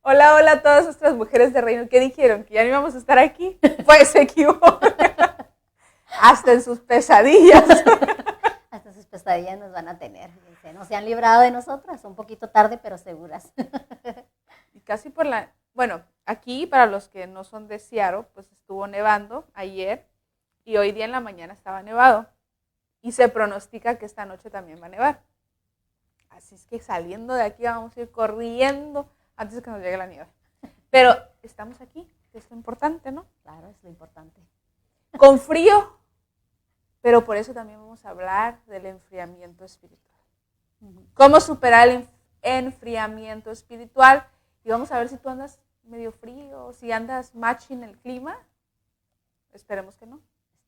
Hola, hola a todas nuestras mujeres de reino. ¿Qué dijeron? ¿Que ya no íbamos a estar aquí? Pues se equivocan. Hasta en sus pesadillas. Hasta sus pesadillas nos van a tener. No se han librado de nosotras, un poquito tarde, pero seguras. Y casi por la... Bueno, aquí para los que no son de Seattle, pues estuvo nevando ayer y hoy día en la mañana estaba nevado. Y se pronostica que esta noche también va a nevar. Así es que saliendo de aquí vamos a ir corriendo antes de que nos llegue la nieve. Pero estamos aquí, que es lo importante, ¿no? Claro, es lo importante. Con frío, pero por eso también vamos a hablar del enfriamiento espiritual. ¿Cómo superar el enfriamiento espiritual? Y vamos a ver si tú andas medio frío, si andas matching el clima. Esperemos que no.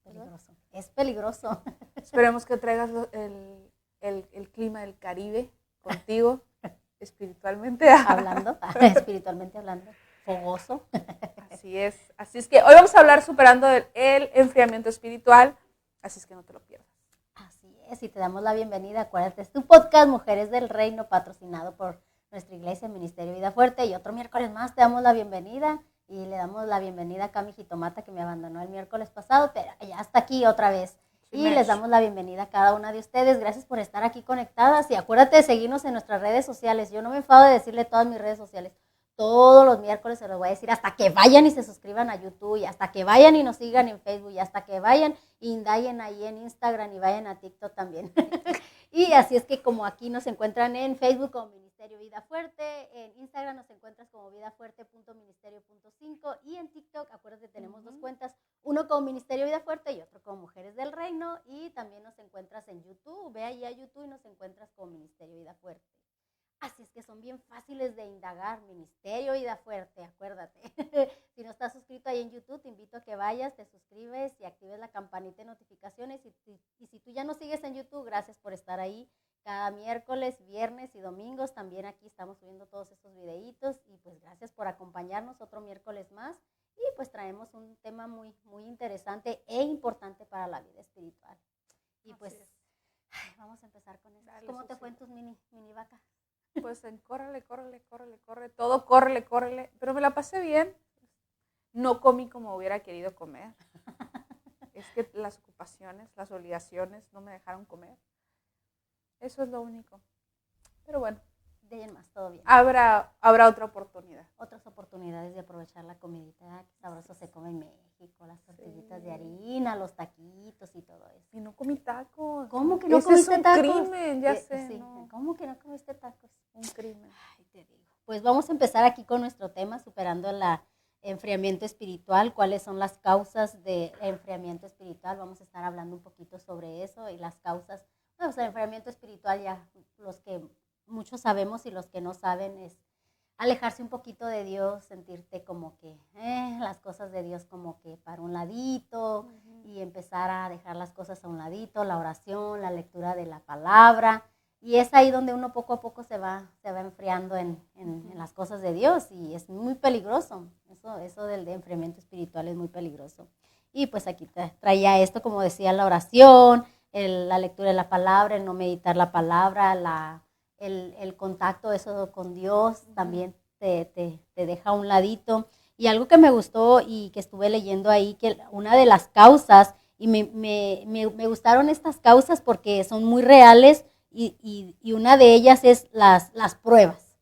Es peligroso. Es peligroso. Esperemos que traigas el clima del Caribe contigo, espiritualmente espiritualmente hablando, fogoso. Así es. Así es que hoy vamos a hablar superando el enfriamiento espiritual, así es que no te lo pierdas. Así es, y te damos la bienvenida. Acuérdate, es tu podcast Mujeres del Reino, patrocinado por nuestra iglesia, Ministerio Vida Fuerte, y otro miércoles más te damos la bienvenida, y le damos la bienvenida a Cami Jitomata, que me abandonó el miércoles pasado, pero ya está aquí otra vez. Y les damos la bienvenida a cada una de ustedes. Gracias por estar aquí conectadas. Y acuérdate de seguirnos en nuestras redes sociales. Yo no me enfado de decirle todas mis redes sociales. Todos los miércoles se los voy a decir hasta que vayan y se suscriban a YouTube, y hasta que vayan y nos sigan en Facebook, y hasta que vayan e indaguen ahí en Instagram y vayan a TikTok también. Y así es que como aquí nos encuentran en Facebook como Ministerio Vida Fuerte, en Instagram nos encuentras como vidafuerte.ministerio.5 y en TikTok, acuérdate, tenemos dos cuentas, uno como Ministerio Vida Fuerte y otro como Mujeres del Reino, y también nos encuentras en YouTube, ve ahí a YouTube y nos encuentras como Ministerio Vida Fuerte. Así es que son bien fáciles de indagar, Ministerio Vida Fuerte, acuérdate. Si no estás suscrito ahí en YouTube, te invito a que vayas, te suscribes y actives la campanita de notificaciones. Y si tú ya nos sigues en YouTube, gracias por estar ahí cada miércoles, viernes y domingos. También aquí estamos subiendo todos estos videitos, y pues gracias por acompañarnos otro miércoles más. Y pues traemos un tema muy, muy interesante e importante para la vida espiritual. Y pues vamos a empezar con esto. ¿Cómo te fue en tus mini vacas? Pues en córrele, todo córrele, pero me la pasé bien. No comí como hubiera querido comer. Es que las ocupaciones, las obligaciones no me dejaron comer. Eso es lo único. Pero bueno. De ahí en más, todo bien. Habrá otra oportunidad. Otras oportunidades de aprovechar la comidita, que sabroso se come en México, las tortillitas de harina, los taquitos y todo eso. Y no comí tacos. ¿Cómo que no comiste tacos? Es un crimen, ya sé. Sí. No. ¿Cómo que no comiste tacos? Un crimen. Ay, te digo. Pues vamos a empezar aquí con nuestro tema, superando el enfriamiento espiritual. ¿Cuáles son las causas del enfriamiento espiritual? Vamos a estar hablando un poquito sobre eso y las causas. Bueno, pues el enfriamiento espiritual, ya los que muchos sabemos y los que no saben, es alejarse un poquito de Dios, sentirte como que las cosas de Dios como que para un ladito, y empezar a dejar las cosas a un ladito, la oración, la lectura de la palabra, y es ahí donde uno poco a poco se va enfriando en las cosas de Dios, y es muy peligroso, eso del enfriamiento espiritual es muy peligroso. Y pues aquí traía esto, como decía, la oración, la lectura de la palabra, el no meditar la palabra, el contacto eso con Dios también te deja a un ladito. Y algo que me gustó y que estuve leyendo ahí, que una de las causas, y me gustaron estas causas porque son muy reales, y una de ellas es las pruebas.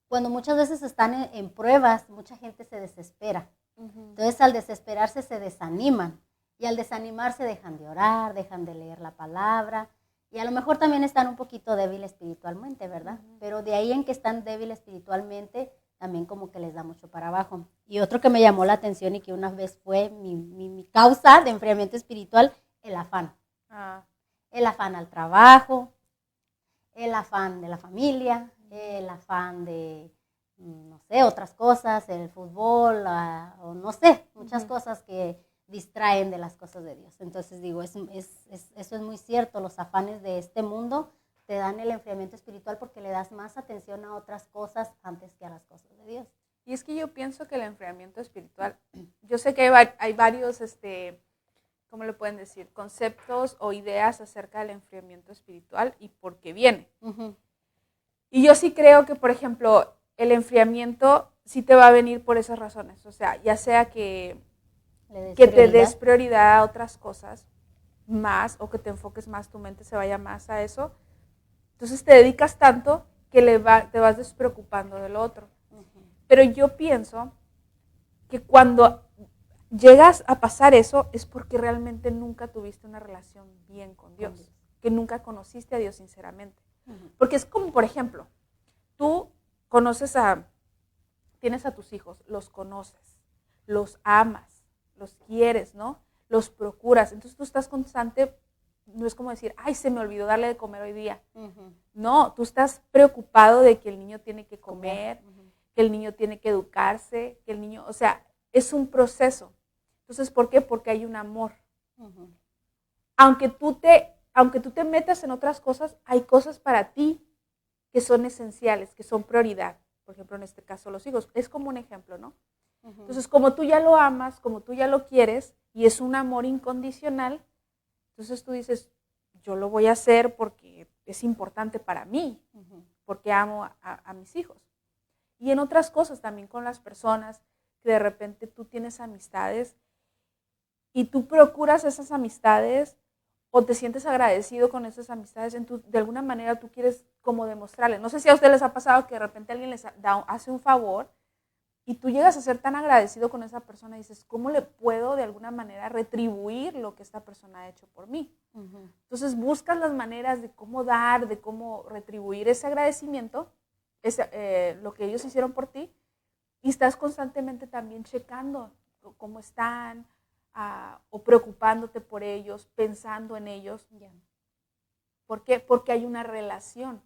Cuando muchas veces están en pruebas, mucha gente se desespera. Entonces al desesperarse se desaniman, y al desanimarse dejan de orar, dejan de leer la palabra, y a lo mejor también están un poquito débiles espiritualmente, ¿verdad? Pero de ahí en que están débiles espiritualmente, también como que les da mucho para abajo. Y otro que me llamó la atención y que una vez fue mi causa de enfriamiento espiritual, el afán. El afán al trabajo, el afán de la familia, el afán de, no sé, otras cosas, el fútbol, o no sé, muchas cosas que distraen de las cosas de Dios. Entonces digo, eso es muy cierto, los afanes de este mundo te dan el enfriamiento espiritual porque le das más atención a otras cosas antes que a las cosas de Dios. Y es que yo pienso que el enfriamiento espiritual, yo sé que hay varios, ¿cómo le pueden decir? Conceptos o ideas acerca del enfriamiento espiritual y por qué viene. Y yo sí creo que, por ejemplo, el enfriamiento sí te va a venir por esas razones. O sea, ya sea que Le des te prioridad. des prioridad a otras cosas más o que te enfoques más, tu mente se vaya más a eso. Entonces te dedicas tanto que te vas despreocupando del otro. Pero yo pienso que cuando llegas a pasar eso es porque realmente nunca tuviste una relación bien con Dios, que nunca conociste a Dios sinceramente. Porque es como, por ejemplo, tú tienes a tus hijos, los conoces, los amas, los quieres, ¿no? Los procuras. Entonces tú estás constante, no es como decir, ay, se me olvidó darle de comer hoy día. No, tú estás preocupado de que el niño tiene que comer, que el niño tiene que educarse, que el niño, o sea, es un proceso. Entonces, ¿por qué? Porque hay un amor. Aunque tú te metas en otras cosas, hay cosas para ti que son esenciales, que son prioridad. Por ejemplo, en este caso, los hijos. Es como un ejemplo, ¿no? Entonces, como tú ya lo amas, como tú ya lo quieres, y es un amor incondicional, entonces tú dices, yo lo voy a hacer porque es importante para mí, porque amo a mis hijos. Y en otras cosas también con las personas, que de repente tú tienes amistades y tú procuras esas amistades o te sientes agradecido con esas amistades, de alguna manera tú quieres como demostrarles. No sé si a ustedes les ha pasado que de repente alguien les hace un favor y tú llegas a ser tan agradecido con esa persona y dices, ¿cómo le puedo de alguna manera retribuir lo que esta persona ha hecho por mí? Entonces buscas las maneras de cómo dar, de cómo retribuir ese agradecimiento, lo que ellos hicieron por ti, y estás constantemente también checando cómo están, o preocupándote por ellos, pensando en ellos. ¿Por qué? Porque hay una relación,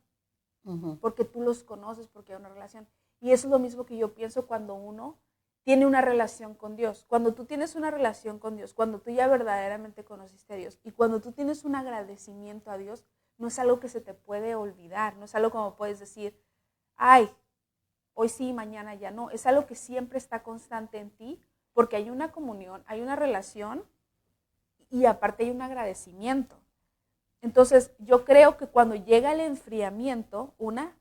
porque tú los conoces, porque hay una relación. Y eso es lo mismo que yo pienso cuando uno tiene una relación con Dios. Cuando tú tienes una relación con Dios, cuando tú ya verdaderamente conociste a Dios y cuando tú tienes un agradecimiento a Dios, no es algo que se te puede olvidar, no es algo como puedes decir, ay, hoy sí, mañana ya no. Es algo que siempre está constante en ti porque hay una comunión, hay una relación y aparte hay un agradecimiento. Entonces, yo creo que cuando llega el enfriamiento,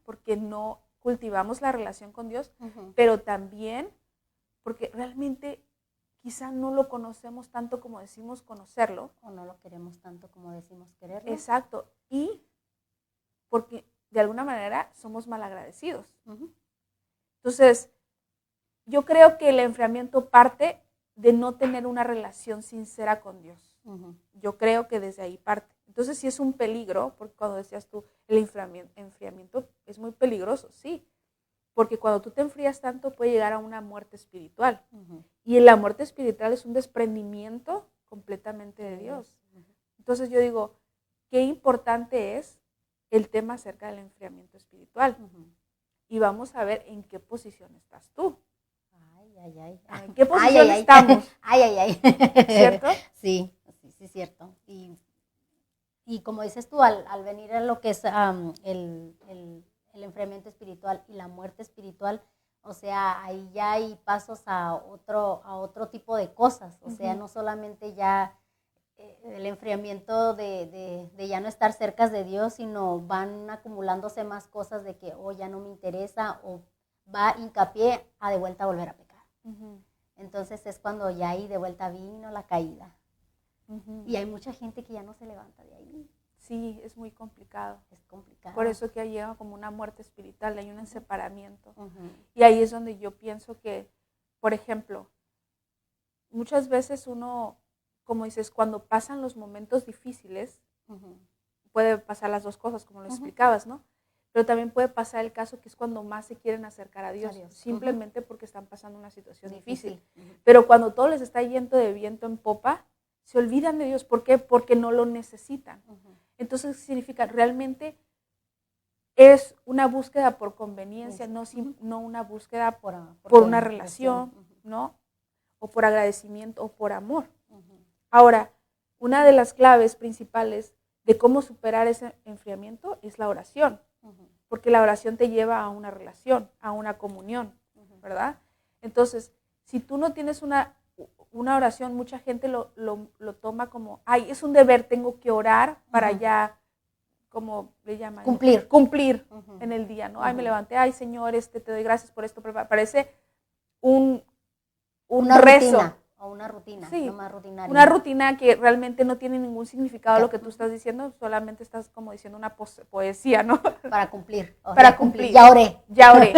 porque no cultivamos la relación con Dios, pero también porque realmente quizá no lo conocemos tanto como decimos conocerlo. O no lo queremos tanto como decimos quererlo. Exacto. Y porque de alguna manera somos malagradecidos. Entonces, yo creo que el enfriamiento parte de no tener una relación sincera con Dios. Yo creo que desde ahí parte. Entonces sí es un peligro, porque cuando decías tú, el enfriamiento es muy peligroso, sí. Porque cuando tú te enfrías tanto puede llegar a una muerte espiritual. Y la muerte espiritual es un desprendimiento completamente de Dios. Entonces yo digo, qué importante es el tema acerca del enfriamiento espiritual. Y vamos a ver en qué posición estás tú. ¿En qué posición estamos? ¿Cierto? Sí, cierto. Y como dices tú, al venir a lo que es el enfriamiento espiritual y la muerte espiritual, o sea, ahí ya hay pasos a otro tipo de cosas. O sea, no solamente ya el enfriamiento de ya no estar cerca de Dios, sino van acumulándose más cosas de que, ya no me interesa, o va hincapié a de vuelta a volver a pecar. Entonces es cuando ya ahí de vuelta vino la caída. Y hay mucha gente que ya no se levanta de ahí. Sí, es muy complicado. Es complicado. Por eso que llega como una muerte espiritual, hay un separamiento. Y ahí es donde yo pienso que, por ejemplo, muchas veces uno, como dices, cuando pasan los momentos difíciles, puede pasar las dos cosas, como lo explicabas, ¿no? Pero también puede pasar el caso que es cuando más se quieren acercar a Dios. Simplemente porque están pasando una situación difícil. Pero cuando todo les está yendo de viento en popa, se olvidan de Dios. ¿Por qué? Porque no lo necesitan. Entonces significa, realmente es una búsqueda por conveniencia, no una búsqueda por una relación, ¿no? O por agradecimiento o por amor. Ahora, una de las claves principales de cómo superar ese enfriamiento es la oración. Porque la oración te lleva a una relación, a una comunión, ¿verdad? Entonces, si tú no tienes una oración, mucha gente lo toma como, ay, es un deber, tengo que orar para ya, como le llaman, cumplir en el día, ¿no? Ay, me levanté, ay, Señor, te doy gracias por esto. Parece un una rezo. Rutina, o una rutina, Sí, no más rutinaria. una rutina que realmente no tiene ningún significado lo que tú Ujú. estás diciendo, solamente estás como diciendo una poesía, ¿no? Para cumplir. O Para ya cumplir. Ya oré. Ya oré.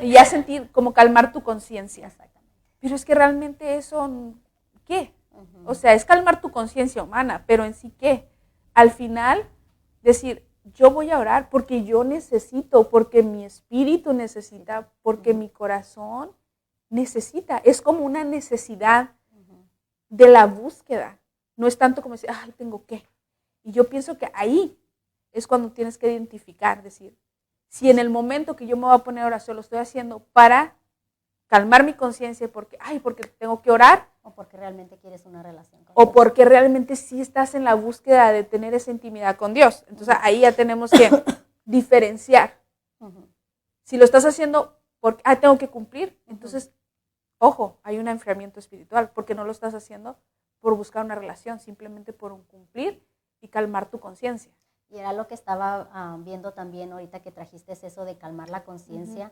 Y ya sentir como calmar tu conciencia. Exactamente. Pero es que realmente eso, ¿qué? Ujú. O sea, es calmar tu conciencia humana, pero en sí, ¿qué? Al final, decir, yo voy a orar porque yo necesito, porque mi espíritu necesita, porque Ujú. mi corazón necesita. Es como una necesidad Ujú. de la búsqueda. No es tanto como decir, ay, tengo que. Y yo pienso que ahí es cuando tienes que identificar, decir, si en el momento que yo me voy a poner a oración lo estoy haciendo para calmar mi conciencia porque, ay, porque tengo que orar, O porque realmente quieres una relación con o Dios. porque realmente sí estás en la búsqueda de tener esa intimidad con Dios. Entonces ahí ya tenemos que diferenciar. Ujú. Si lo estás haciendo porque, tengo que cumplir, entonces, ojo, hay un enfriamiento espiritual, porque no lo estás haciendo por buscar una relación, simplemente por un cumplir y calmar tu conciencia. Y era lo que estaba viendo también ahorita que trajiste eso de calmar la conciencia.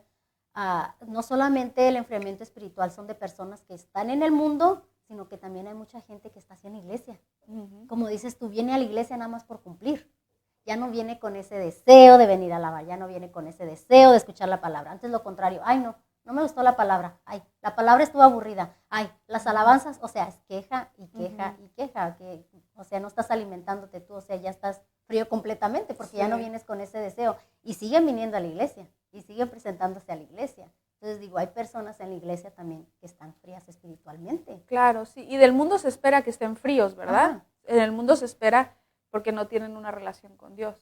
No solamente el enfriamiento espiritual son de personas que están en el mundo, sino que también hay mucha gente que está así en la iglesia. Como dices tú, viene a la iglesia nada más por cumplir. Ya no viene con ese deseo de venir a alabar, ya no viene con ese deseo de escuchar la palabra. Antes lo contrario, ay no me gustó la palabra, ay, la palabra estuvo aburrida, ay, las alabanzas, o sea, es queja y queja y queja, que, o sea, no estás alimentándote tú, o sea, ya estás frío completamente porque ya no vienes con ese deseo. Y siguen viniendo a la iglesia y siguen presentándose a la iglesia. Entonces digo, hay personas en la iglesia también que están frías espiritualmente. Claro, sí. Y del mundo se espera que estén fríos, ¿verdad? Ajá. En el mundo se espera porque no tienen una relación con Dios.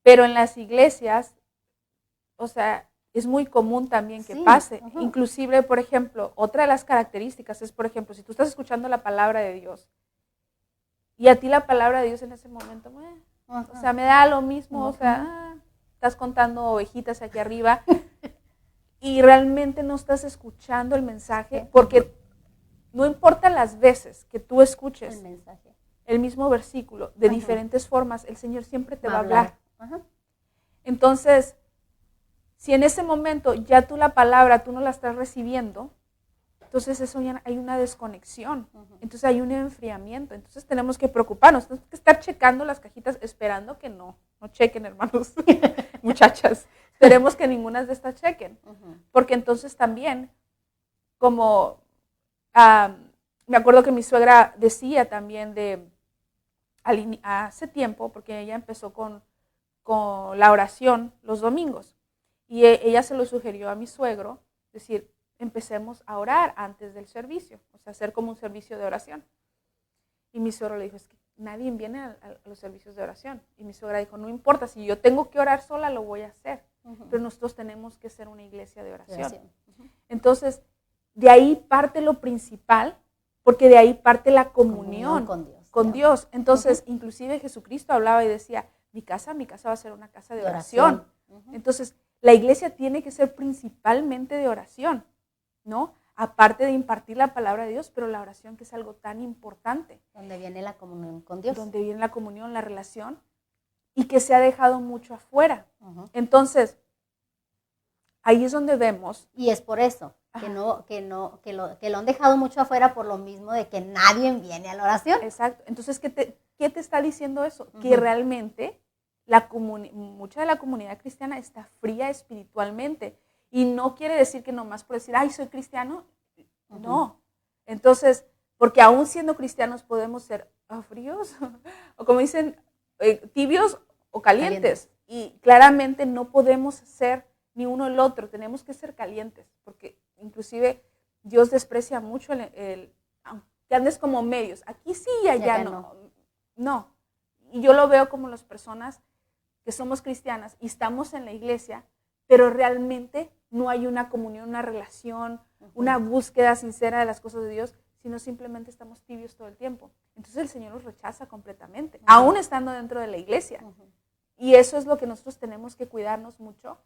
Pero en las iglesias, o sea, es muy común también que Sí, pase. ajá. Inclusive, por ejemplo, otra de las características es, por ejemplo, si tú estás escuchando la palabra de Dios y a ti la palabra de Dios en ese momento, o sea, me da lo mismo, o sea, estás contando ovejitas aquí arriba y realmente no estás escuchando el mensaje, porque no importa las veces que tú escuches el mensaje, el mismo versículo de diferentes formas, el Señor siempre te va a hablar. Ajá. Entonces, si en ese momento ya tú la palabra, tú no la estás recibiendo, entonces eso ya hay una desconexión, entonces hay un enfriamiento, entonces tenemos que preocuparnos, tenemos que estar checando las cajitas esperando que no chequen, hermanos, muchachas, esperemos que ninguna de estas chequen, porque entonces también, como me acuerdo que mi suegra decía también hace tiempo, porque ella empezó con la oración los domingos, y ella se lo sugirió a mi suegro, decir, empecemos a orar antes del servicio, o sea, hacer como un servicio de oración. Y mi suegro le dijo, es que nadie viene a los servicios de oración. Y mi suegra dijo, no importa, si yo tengo que orar sola, lo voy a hacer. Pero nosotros tenemos que ser una iglesia de oración. Entonces, de ahí parte lo principal, porque de ahí parte la comunión con Dios. Entonces, inclusive Jesucristo hablaba y decía, mi casa va a ser una casa de oración. Entonces, la iglesia tiene que ser principalmente de oración, ¿no? Aparte de impartir la palabra de Dios, pero la oración, que es algo tan importante. Donde viene la comunión con Dios. Donde viene la comunión, la relación, y que se ha dejado mucho afuera. Entonces, ahí es donde vemos. Y es por eso que lo han dejado mucho afuera, por lo mismo de que nadie viene a la oración. Exacto. Entonces, ¿qué te está diciendo eso? Que realmente mucha de la comunidad cristiana está fría espiritualmente. Y no quiere decir que nomás por decir, ay, soy cristiano. No. Entonces, porque aún siendo cristianos podemos ser fríos, o como dicen, tibios o calientes. Y claramente no podemos ser ni uno el otro, tenemos que ser calientes, porque inclusive Dios desprecia mucho que andes como medios, aquí sí y allá no. Y yo lo veo como las personas que somos cristianas y estamos en la iglesia, pero realmente no hay una comunión, una relación, una búsqueda sincera de las cosas de Dios, sino simplemente estamos tibios todo el tiempo. Entonces el Señor nos rechaza completamente, aún estando dentro de la iglesia. Y eso es lo que nosotros tenemos que cuidarnos mucho,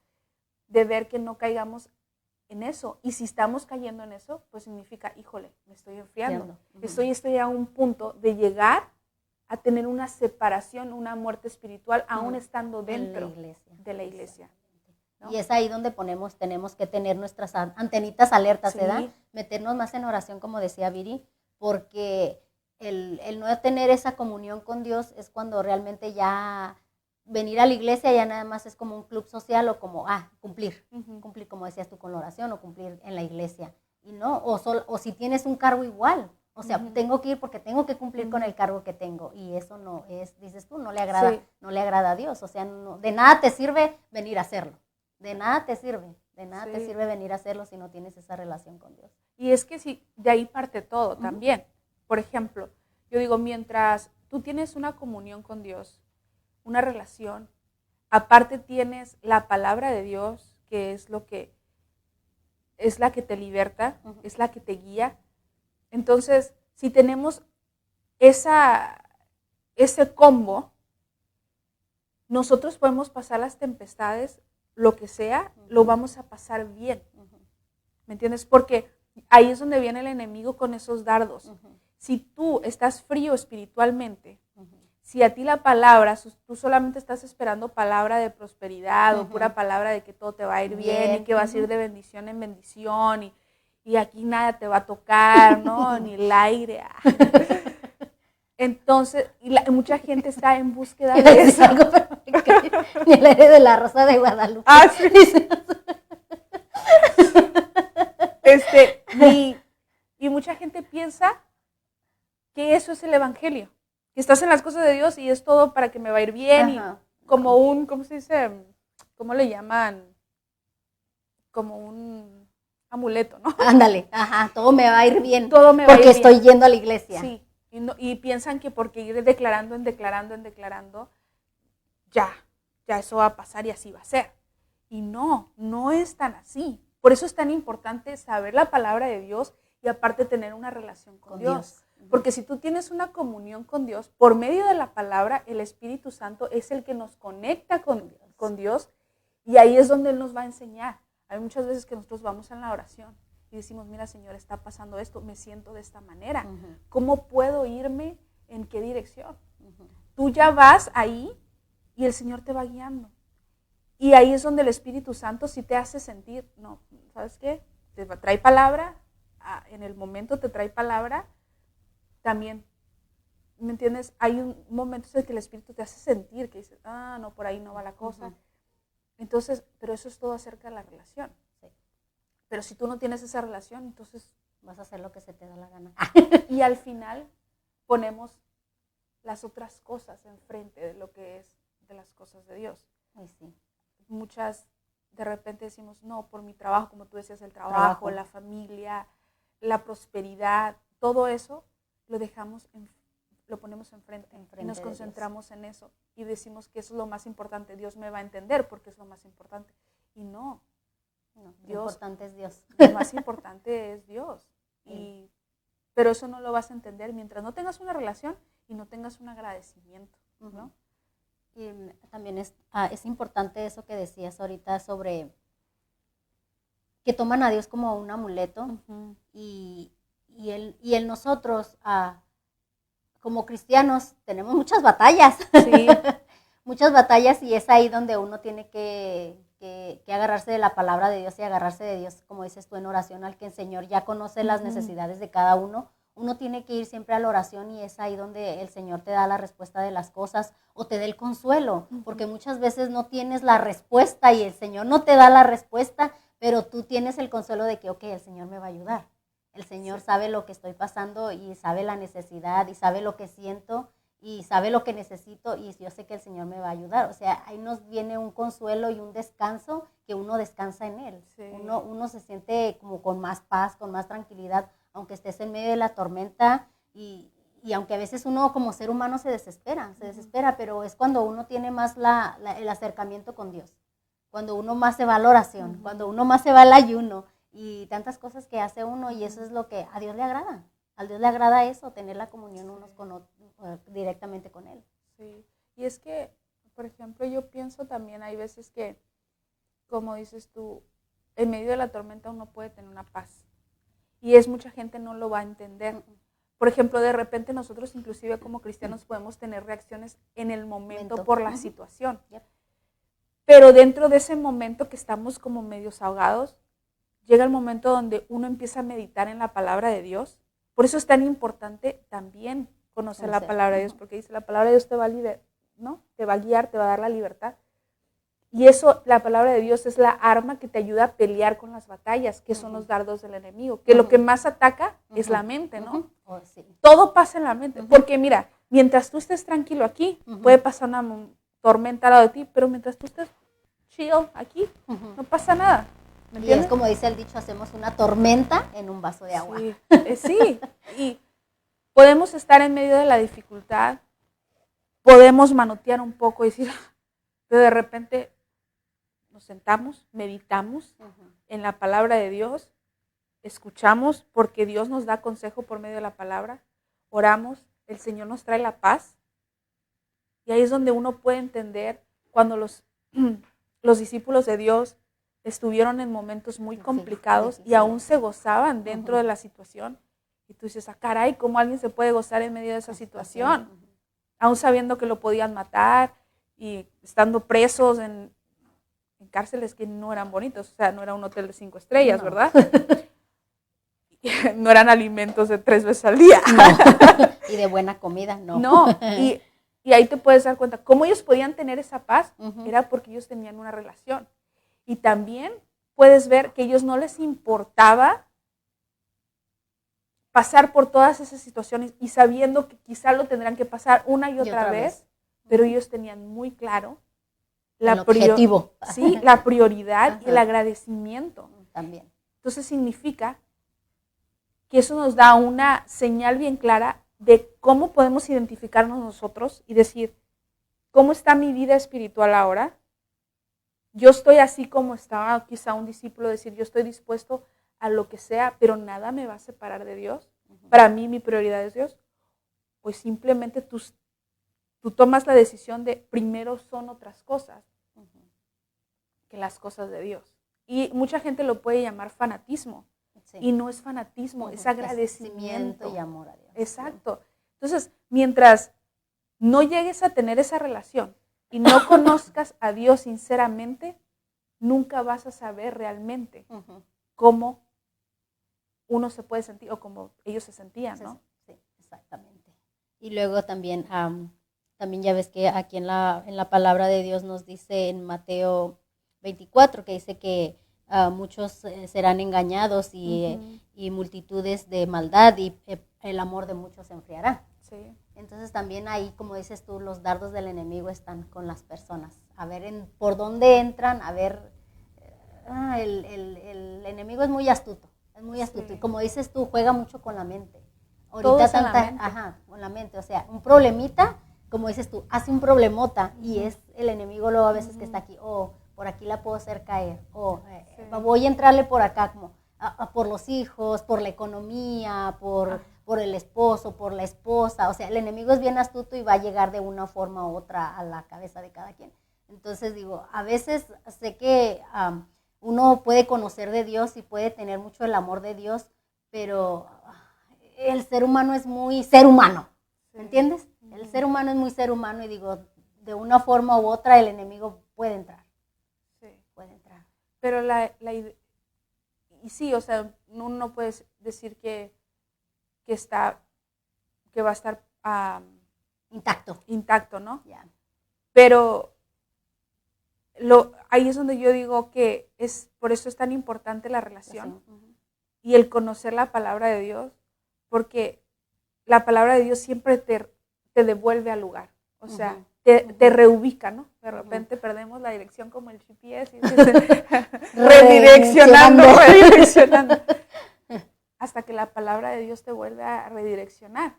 de ver que no caigamos en eso. Y si estamos cayendo en eso, pues significa, híjole, me estoy enfriando. Estoy a un punto de llegar a tener una separación, una muerte espiritual, aún estando dentro de la iglesia. ¿no? Y es ahí donde tenemos que tener nuestras antenitas alertas, Sí. ¿verdad? Meternos más en oración, como decía Viri, porque el no tener esa comunión con Dios es cuando realmente ya venir a la iglesia ya nada más es como un club social o como, cumplir, cumplir como decías tú con la oración o cumplir en la iglesia. Y no, o si tienes un cargo igual, o sea, tengo que ir porque tengo que cumplir con el cargo que tengo y eso no es, dices tú, no le agrada, Sí. no le agrada a Dios, o sea, de nada te sirve venir a hacerlo, de nada te sirve venir a hacerlo si no tienes esa relación con Dios. Y es que sí, de ahí parte todo también. Por ejemplo, yo digo, mientras tú tienes una comunión con Dios, una relación, aparte tienes la palabra de Dios, que es lo que es la que te liberta, es la que te guía. Entonces, si tenemos ese combo, nosotros podemos pasar las tempestades, lo que sea, lo vamos a pasar bien. ¿Me entiendes? Porque ahí es donde viene el enemigo con esos dardos. Si tú estás frío espiritualmente, si a ti la palabra, tú solamente estás esperando palabra de prosperidad o pura palabra de que todo te va a ir bien y que vas a ir de bendición en bendición y aquí nada te va a tocar, ¿no? Ni el aire. Entonces, mucha gente está en búsqueda de eso. Ni el aire de la Rosa de Guadalupe. Sí. Y mucha gente piensa que eso es el evangelio, que estás en las cosas de Dios y es todo para que me va a ir bien. Y como ¿cómo se dice? ¿Cómo le llaman? Como un amuleto, ¿no? Ándale, todo me va a ir bien. Todo me va a ir porque bien. Estoy yendo a la iglesia. Sí, y piensan que porque ir declarando, ya eso va a pasar y así va a ser. Y no es tan así. Por eso es tan importante saber la palabra de Dios y aparte tener una relación con Dios. Porque si tú tienes una comunión con Dios, por medio de la palabra, el Espíritu Santo es el que nos conecta con Dios y ahí es donde Él nos va a enseñar. Hay muchas veces que nosotros vamos en la oración y decimos, mira Señor, está pasando esto, me siento de esta manera. ¿Cómo puedo irme? ¿En qué dirección? Tú ya vas ahí y el Señor te va guiando. Y ahí es donde el Espíritu Santo sí te hace sentir, no, ¿sabes qué? Te trae palabra, en el momento te trae palabra, también, ¿me entiendes? Hay un momento en el que el Espíritu te hace sentir que dices, no, por ahí no va la cosa. Entonces, pero eso es todo acerca de la relación. Sí. Pero si tú no tienes esa relación, entonces vas a hacer lo que se te da la gana. Y al final ponemos las otras cosas enfrente de lo que es de las cosas de Dios. Ay, sí. Muchas de repente decimos, no, por mi trabajo, como tú decías, el trabajo, la familia, la prosperidad, todo eso lo ponemos enfrente y nos concentramos en eso y decimos que eso es lo más importante, Dios me va a entender porque es lo más importante. Y no, Dios, lo importante es Dios. Lo más importante es Dios. Sí. Pero eso no lo vas a entender mientras no tengas una relación y no tengas un agradecimiento, ¿no? Y también es importante eso que decías ahorita sobre que toman a Dios como un amuleto y nosotros como cristianos tenemos muchas batallas. Sí. Muchas batallas y es ahí donde uno tiene que agarrarse de la palabra de Dios y agarrarse de Dios, como dices tú, en oración, al que el Señor ya conoce las necesidades de cada uno. Uno tiene que ir siempre a la oración y es ahí donde el Señor te da la respuesta de las cosas o te da el consuelo, porque muchas veces no tienes la respuesta y el Señor no te da la respuesta, pero tú tienes el consuelo de que, el Señor me va a ayudar. El Señor sabe lo que estoy pasando y sabe la necesidad y sabe lo que siento y sabe lo que necesito y yo sé que el Señor me va a ayudar. O sea, ahí nos viene un consuelo y un descanso que uno descansa en Él. Sí. Uno se siente como con más paz, con más tranquilidad, aunque estés en medio de la tormenta y aunque a veces uno como ser humano se desespera, pero es cuando uno tiene más el acercamiento con Dios, cuando uno más se va a la oración, cuando uno más se va al ayuno y tantas cosas que hace uno y eso es lo que a Dios le agrada. A Dios le agrada eso, tener la comunión unos con otros, directamente con Él. Sí, y es que, por ejemplo, yo pienso también, hay veces que, como dices tú, en medio de la tormenta uno puede tener una paz. Y mucha gente no lo va a entender. Por ejemplo, de repente nosotros inclusive como cristianos podemos tener reacciones en el momento por la situación. Pero dentro de ese momento que estamos como medios ahogados, llega el momento donde uno empieza a meditar en la palabra de Dios. Por eso es tan importante también conocer la palabra de Dios, porque dice, la palabra de Dios te va a ¿no? Te va a guiar, te va a dar la libertad. Y eso, la palabra de Dios es la arma que te ayuda a pelear con las batallas, que son los dardos del enemigo. Que lo que más ataca es la mente, ¿no? Todo pasa en la mente. Porque mira, mientras tú estés tranquilo aquí, puede pasar una tormenta al lado de ti, pero mientras tú estés chill aquí, no pasa nada. Y es como dice el dicho, hacemos una tormenta en un vaso de agua. Sí, sí. Y podemos estar en medio de la dificultad, podemos manotear un poco y decir, pero de repente nos sentamos, meditamos en la palabra de Dios, escuchamos porque Dios nos da consejo por medio de la palabra, oramos, el Señor nos trae la paz. Y ahí es donde uno puede entender cuando los discípulos de Dios estuvieron en momentos muy complicados y aún se gozaban dentro de la situación. Y tú dices, caray, ¿cómo alguien se puede gozar en medio de esa situación? Aún sabiendo que lo podían matar y estando presos en cárceles que no eran bonitos, o sea, no era un hotel de 5 estrellas, ¿verdad? No eran alimentos de 3 veces al día. No. Y de buena comida, no. No, y ahí te puedes dar cuenta, cómo ellos podían tener esa paz, era porque ellos tenían una relación. Y también puedes ver que a ellos no les importaba pasar por todas esas situaciones y sabiendo que quizá lo tendrán que pasar una y otra vez, pero ellos tenían muy claro el objetivo. Sí, la prioridad y el agradecimiento. También. Entonces significa que eso nos da una señal bien clara de cómo podemos identificarnos nosotros y decir, ¿cómo está mi vida espiritual ahora? Yo estoy así como estaba quizá un discípulo, decir, yo estoy dispuesto a lo que sea, pero nada me va a separar de Dios. Para mí mi prioridad es Dios. Pues simplemente tú tomas la decisión de primero son otras cosas que las cosas de Dios. Y mucha gente lo puede llamar fanatismo. Sí. Y no es fanatismo, es agradecimiento y amor a Dios. Exacto. Entonces, mientras no llegues a tener esa relación y no conozcas a Dios sinceramente, nunca vas a saber realmente cómo uno se puede sentir o cómo ellos se sentían, ¿no? Sí, exactamente. Y luego también, también ya ves que aquí en la palabra de Dios nos dice en Mateo 24, que dice que muchos serán engañados y multitudes de maldad y el amor de muchos se enfriará. Sí. Entonces también ahí, como dices tú, los dardos del enemigo están con las personas. A ver por dónde entran, a ver, el enemigo es muy astuto. Es muy astuto. Sí. Y como dices tú, juega mucho con la mente. Ahorita con la mente. O sea, un problemita, como dices tú, hace un problemota y es el enemigo luego a veces que está aquí, por aquí la puedo hacer caer, voy a entrarle por acá, como por los hijos, por la economía, por el esposo, por la esposa. O sea, el enemigo es bien astuto y va a llegar de una forma u otra a la cabeza de cada quien. Entonces digo, a veces sé que uno puede conocer de Dios y puede tener mucho el amor de Dios, pero el ser humano es muy ser humano, ¿me entiendes? El ser humano es muy ser humano y digo, de una forma u otra el enemigo puede entrar. Sí. Puede entrar. Pero y sí, o sea, uno no puede decir que va a estar intacto, ¿no? Yeah. Pero ahí es donde yo digo que por eso es tan importante la relación y el conocer la palabra de Dios, porque la palabra de Dios siempre te devuelve al lugar, o sea, te reubica, ¿no? De repente perdemos la dirección como el GPS y redireccionando. Hasta que la palabra de Dios te vuelve a redireccionar.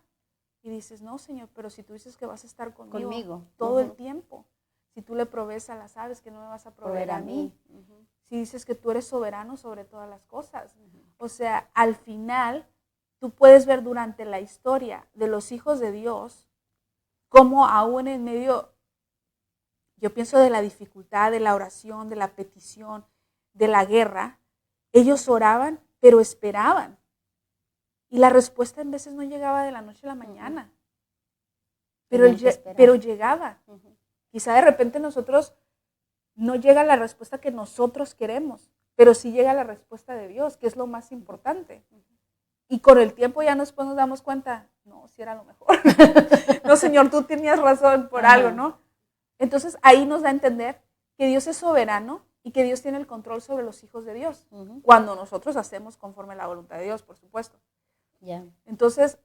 Y dices, no, Señor, pero si tú dices que vas a estar conmigo todo el tiempo, si tú le provees a las aves, que no me vas a proveer a mí. Si dices que tú eres soberano sobre todas las cosas. O sea, al final, tú puedes ver durante la historia de los hijos de Dios, cómo aún en medio, yo pienso de la dificultad, de la oración, de la petición, de la guerra, ellos oraban, pero esperaban. Y la respuesta en veces no llegaba de la noche a la mañana, pero llegaba. Quizá de repente nosotros no llega la respuesta que nosotros queremos, pero sí llega la respuesta de Dios, que es lo más importante. Y con el tiempo ya después nos damos cuenta, no, sí era lo mejor. No, Señor, tú tenías razón por algo, ¿no? Entonces ahí nos da a entender que Dios es soberano y que Dios tiene el control sobre los hijos de Dios, cuando nosotros hacemos conforme a la voluntad de Dios, por supuesto. Entonces,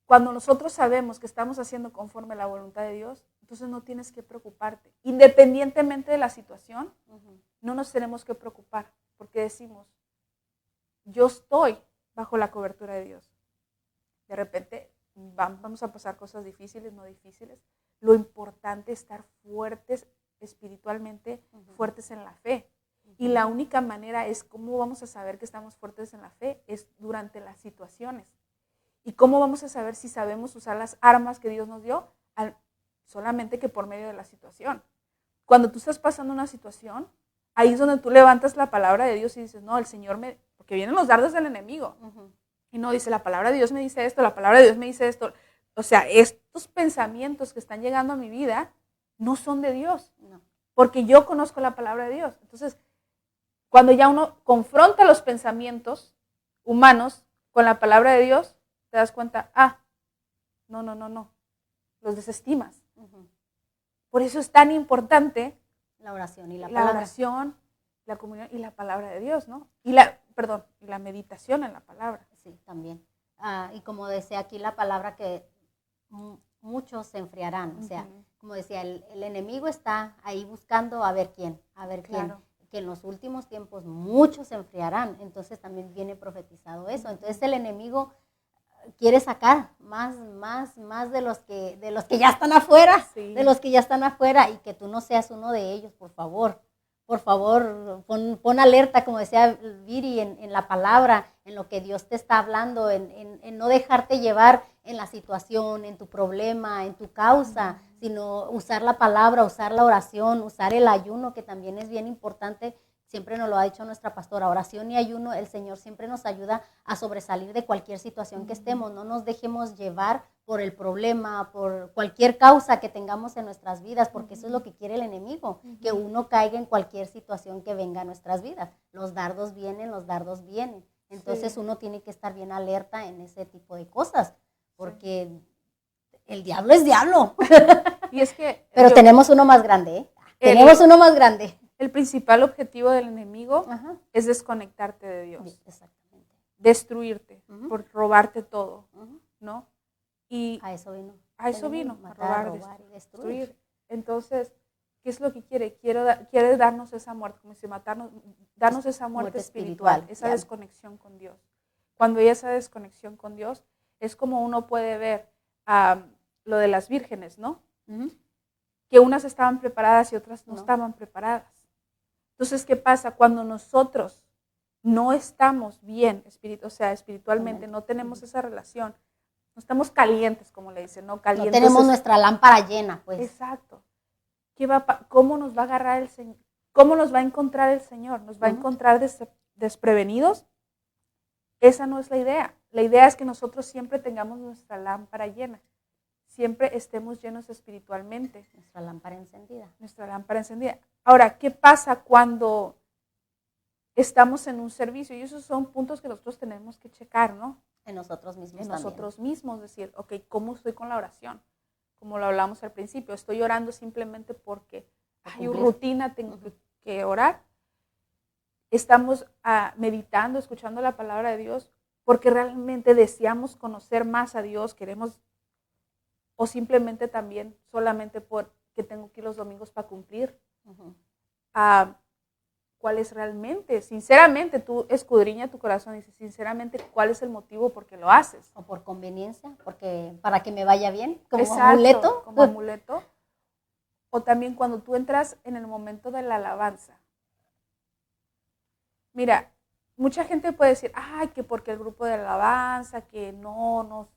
cuando nosotros sabemos que estamos haciendo conforme a la voluntad de Dios, entonces no tienes que preocuparte. Independientemente de la situación, no nos tenemos que preocupar, porque decimos, yo estoy bajo la cobertura de Dios. De repente vamos a pasar cosas difíciles, no difíciles. Lo importante es estar fuertes espiritualmente, fuertes en la fe. Y la única manera es cómo vamos a saber que estamos fuertes en la fe, es durante las situaciones. ¿Y cómo vamos a saber si sabemos usar las armas que Dios nos dio? Solamente que por medio de la situación. Cuando tú estás pasando una situación, ahí es donde tú levantas la palabra de Dios y dices, no, el Señor me... Porque vienen los dardos del enemigo. Y no, dice, la palabra de Dios me dice esto, la palabra de Dios me dice esto. O sea, estos pensamientos que están llegando a mi vida no son de Dios. No. Porque yo conozco la palabra de Dios. Entonces, cuando ya uno confronta los pensamientos humanos con la palabra de Dios, te das cuenta, no. Los desestimas. Por eso es tan importante la oración y la oración, la comunión y la palabra de Dios, ¿no? Y la meditación en la palabra. Sí, también. Y como decía aquí la palabra que muchos se enfriarán. O sea, como decía, el enemigo está ahí buscando a ver quién. Claro. Que en los últimos tiempos muchos se enfriarán. Entonces también viene profetizado eso. Entonces el enemigo quiere sacar más de los que ya están afuera, de los que ya están afuera, y que tú no seas uno de ellos, por favor. Por favor, pon alerta, como decía Viri, en la palabra, en lo que Dios te está hablando, en no dejarte llevar en la situación, en tu problema, en tu causa, sino usar la palabra, usar la oración, usar el ayuno, que también es bien importante. Siempre nos lo ha dicho nuestra pastora, oración y ayuno, el Señor siempre nos ayuda a sobresalir de cualquier situación que estemos. No nos dejemos llevar por el problema, por cualquier causa que tengamos en nuestras vidas, porque eso es lo que quiere el enemigo, que uno caiga en cualquier situación que venga a nuestras vidas. Los dardos vienen. Entonces uno tiene que estar bien alerta en ese tipo de cosas, porque el diablo es diablo. Y es que pero tenemos uno más grande, ¿eh? Tenemos uno más grande. El principal objetivo del enemigo es desconectarte de Dios. Exactamente. Destruirte, por robarte todo, ¿no? Y a eso vino. Matar, robar y destruir. Entonces, ¿qué es lo que quiere? Quiere darnos esa muerte, como si darnos esa muerte espiritual, esa desconexión con Dios. Cuando hay esa desconexión con Dios, es como uno puede ver lo de las vírgenes, ¿no? Que unas estaban preparadas y otras no estaban preparadas. Entonces, ¿qué pasa? Cuando nosotros no estamos bien, espiritualmente, no tenemos esa relación, no estamos calientes, como le dicen, ¿no? Calientes. No tenemos nuestra lámpara llena, pues. Exacto. ¿Cómo nos va a agarrar el Señor? ¿Cómo nos va a encontrar el Señor? ¿Nos va a encontrar desprevenidos? Esa no es la idea. La idea es que nosotros siempre tengamos nuestra lámpara llena. Siempre estemos llenos espiritualmente. Nuestra lámpara encendida. Ahora, ¿qué pasa cuando estamos en un servicio? Y esos son puntos que nosotros tenemos que checar, ¿no? En nosotros mismos también. Nosotros mismos, decir, ok, ¿cómo estoy con la oración? Como lo hablamos al principio, estoy orando simplemente porque hay rutina, tengo que orar. Estamos meditando, escuchando la palabra de Dios, porque realmente deseamos conocer más a Dios, queremos, o simplemente también solamente porque tengo que ir los domingos para cumplir. ¿Cuál es realmente? Sinceramente, tú escudriña tu corazón y dices, sinceramente, ¿cuál es el motivo por qué lo haces? O por conveniencia, porque para que me vaya bien, como amuleto. Como amuleto. O también cuando tú entras en el momento de la alabanza. Mira, mucha gente puede decir, que porque el grupo de alabanza, que no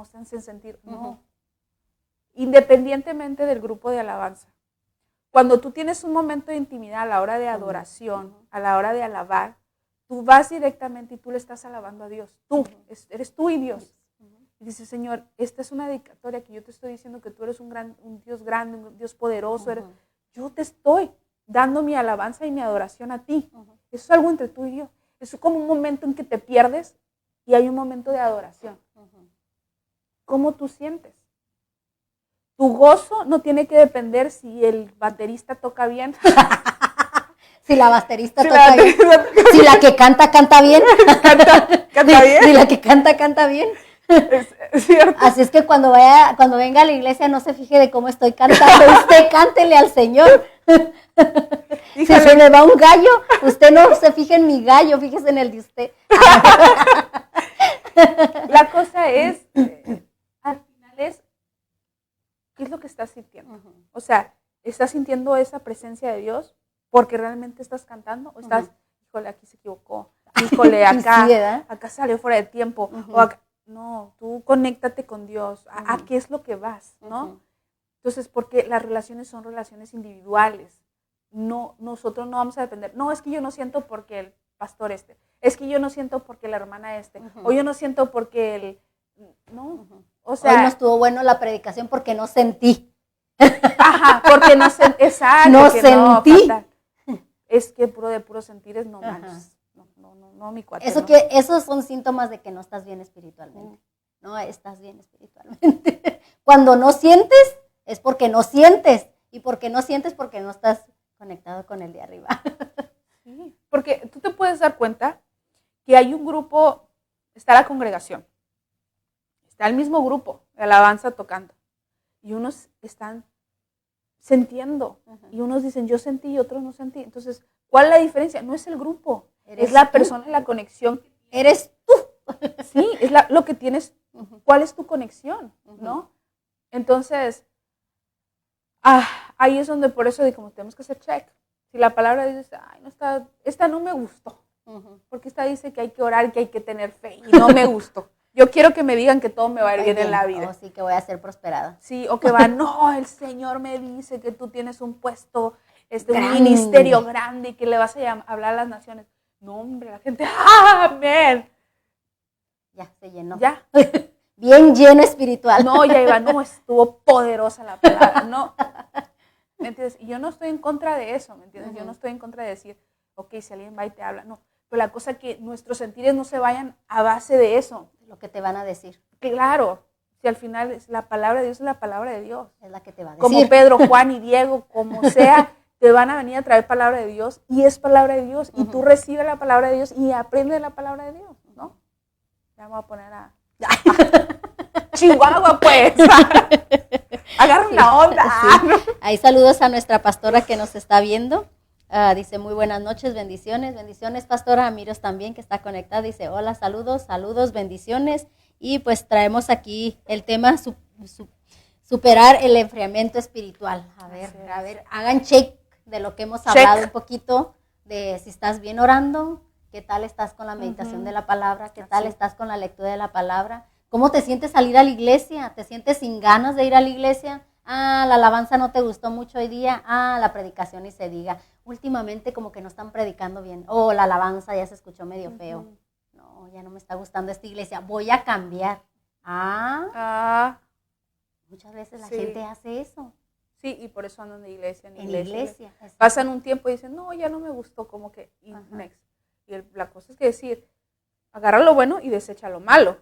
se hacen sentir. No. Independientemente del grupo de alabanza. Cuando tú tienes un momento de intimidad a la hora de adoración, a la hora de alabar, tú vas directamente y tú le estás alabando a Dios. Tú, eres tú y Dios. Y dices, Señor, esta es una dedicatoria que yo te estoy diciendo que tú eres un Dios grande, un Dios poderoso, yo te estoy dando mi alabanza y mi adoración a ti. Ujú. Eso es algo entre tú y yo. Es como un momento en que te pierdes y hay un momento de adoración. Ujú. ¿Cómo tú sientes? Tu gozo no tiene que depender si el baterista toca bien. Si la baterista Si toca la bien. baterista toca Si la que canta bien. canta bien. Si la que canta bien. Es cierto. Así es que cuando venga a la iglesia no se fije de cómo estoy cantando, usted cántele al Señor. Si se me va un gallo, usted no se fije en mi gallo, fíjese en el de usted. La cosa es, al final es, ¿qué es lo que estás sintiendo? Ujú. O sea, ¿estás sintiendo esa presencia de Dios porque realmente estás cantando? ¿O estás, híjole, aquí se equivocó? Híjole, Y sí, ¿verdad? acá salió fuera de tiempo. Ujú. O acá, no, tú conéctate con Dios. ¿A Ujú. qué es lo que vas? ¿no? Ujú. Entonces, porque las relaciones son relaciones individuales. No, nosotros no vamos a depender. No, es que yo no siento porque el pastor es que yo no siento porque la hermana Ujú. o yo no siento porque el... No, Ujú. o sea... Hoy no estuvo bueno la predicación porque no sentí. Ajá, porque no sentí. Exacto. No que sentí. Fatal. Es que de puro sentir es no Ajá. manches. No, mi cuate. Eso no. esos son síntomas de que no estás bien espiritualmente. No estás bien espiritualmente. Cuando no sientes, es porque no sientes. Y porque no sientes, porque no estás conectado con el de arriba. Sí, porque tú te puedes dar cuenta que hay un grupo, está la congregación, está el mismo grupo de alabanza tocando, y unos están sintiendo, y unos dicen yo sentí y otros no sentí. Entonces, ¿cuál es la diferencia? No es el grupo, es la persona, la conexión. Eres tú. Sí, es lo que tienes, ¿cuál es tu conexión? ¿No? Entonces, ahí es donde por eso como tenemos que hacer check. Si la palabra dice, ay, no está, esta no me gustó, porque esta dice que hay que orar, que hay que tener fe, y no me gustó. Yo quiero que me digan que todo me va a ir bien en la vida. Oh, sí, que voy a ser prosperada. Sí, o que no, el Señor me dice que tú tienes un puesto, un Grande. ministerio grande y que le vas a hablar a las naciones. No, hombre, la gente, amén. Ya, se llenó. Ya. Bien lleno espiritual. No, ya iba, no, estuvo poderosa la palabra, no. ¿Me entiendes? Y yo no estoy en contra de eso, ¿me entiendes? Yo no estoy en contra de decir, ok, si alguien va y te habla, no. Pero la cosa es que nuestros sentires no se vayan a base de eso. Lo que te van a decir. Claro, si al final es la palabra de Dios es la palabra de Dios. Es la que te va a decir. Como Pedro, Juan y Diego, como sea, te van a venir a traer palabra de Dios y es palabra de Dios. Y tú recibes la palabra de Dios y aprendes la palabra de Dios, ¿no? Ya me voy a poner a... Chihuahua, pues. Agarren la onda. Sí. Ahí saludos a nuestra pastora que nos está viendo. Dice, muy buenas noches, bendiciones. Bendiciones, pastora. A Miros también, que está conectada. Dice, hola, saludos, bendiciones. Y pues traemos aquí el tema, superar el enfriamiento espiritual. A ver, hagan check de lo que hemos hablado un poquito, de si estás bien orando, qué tal estás con la meditación de la palabra, qué tal estás con la lectura de la palabra. ¿Cómo te sientes al ir a la iglesia? ¿Te sientes sin ganas de ir a la iglesia? La alabanza no te gustó mucho hoy día. La predicación ni se diga. Últimamente como que no están predicando bien. La alabanza ya se escuchó medio feo. No, ya no me está gustando esta iglesia. Voy a cambiar. Muchas veces la gente hace eso. Sí, y por eso andan de iglesia en iglesia. Pasan un tiempo y dicen, no, ya no me gustó, como que, next. Y la cosa es que decir, agarra lo bueno y desecha lo malo.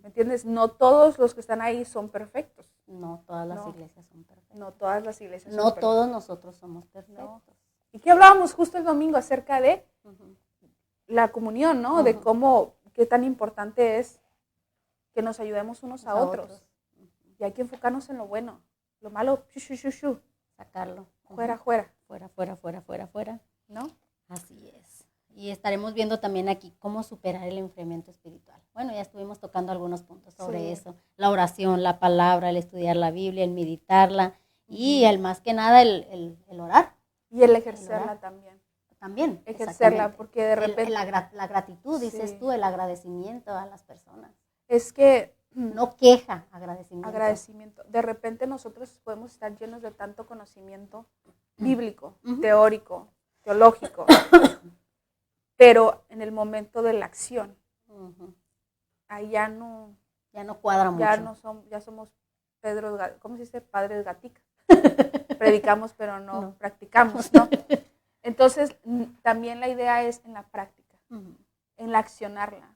¿Me entiendes? No todos los que están ahí son perfectos. No todas las iglesias son perfectas. No todas las iglesias son perfectas. No todos nosotros somos perfectos. No. ¿Y qué hablábamos justo el domingo acerca de la comunión, ¿no? De qué tan importante es que nos ayudemos unos a otros. Y hay que enfocarnos en lo bueno. Lo malo, sacarlo. Fuera. Fuera. ¿No? Así es. Y estaremos viendo también aquí cómo superar el enfriamiento espiritual. Bueno, ya estuvimos tocando algunos puntos sobre eso. La oración, la palabra, el estudiar la Biblia, el meditarla y el más que nada el orar. Y el ejercerla también. También. Ejercerla, porque de repente... La gratitud, dices tú, el agradecimiento a las personas. Es que... No queja, agradecimiento. De repente nosotros podemos estar llenos de tanto conocimiento bíblico, teórico, teológico, pero en el momento de la acción, ahí ya no cuadra mucho. Ya somos Pedro, ¿cómo se dice? Padres gatica. Predicamos, pero no, No. practicamos, ¿no? Entonces, también la idea es en la práctica, en la accionarla.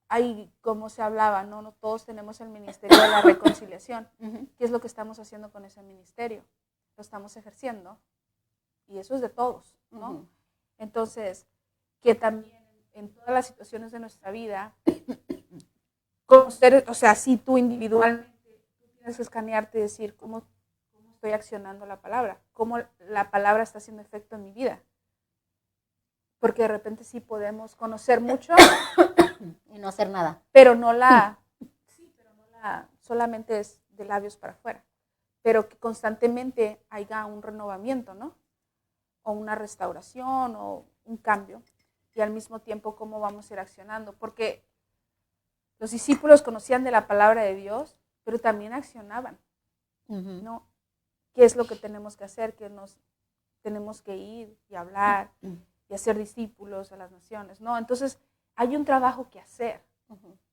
Hay, como se hablaba, ¿no? No todos tenemos el ministerio de la reconciliación. ¿Qué es lo que estamos haciendo con ese ministerio? Lo estamos ejerciendo. Y eso es de todos, ¿no? Entonces, que también en todas las situaciones de nuestra vida, conocer, o sea, si tú individualmente tú tienes que escanearte y decir cómo estoy accionando la palabra, cómo la palabra está haciendo efecto en mi vida. Porque de repente sí podemos conocer mucho y no hacer nada. Pero solamente es de labios para afuera. Pero que constantemente haya un renovamiento, ¿no? O una restauración o un cambio. Y al mismo tiempo cómo vamos a ir accionando. Porque los discípulos conocían de la palabra de Dios, pero también accionaban, ¿no? ¿Qué es lo que tenemos que hacer? Que nos tenemos que ir y hablar y hacer discípulos a las naciones, ¿no? Entonces, hay un trabajo que hacer.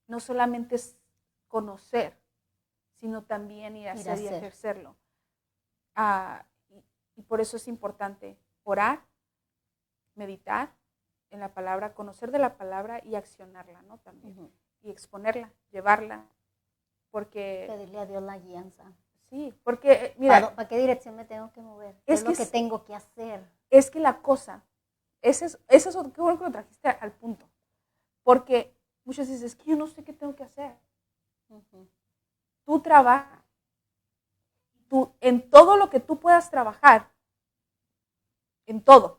No solamente es conocer, sino también ir a hacer y ejercerlo. Y por eso es importante orar, meditar en la palabra, conocer de la palabra y accionarla, ¿no? También. Y exponerla, llevarla, porque... Pedirle a Dios la guianza. Sí, porque, mira... ¿Para qué dirección me tengo que mover? ¿Qué es lo que tengo que hacer? Es que la cosa, eso es qué bueno que lo trajiste al punto. Porque muchas veces, es que yo no sé qué tengo que hacer. Tú trabajas. En todo lo que tú puedas trabajar, en todo,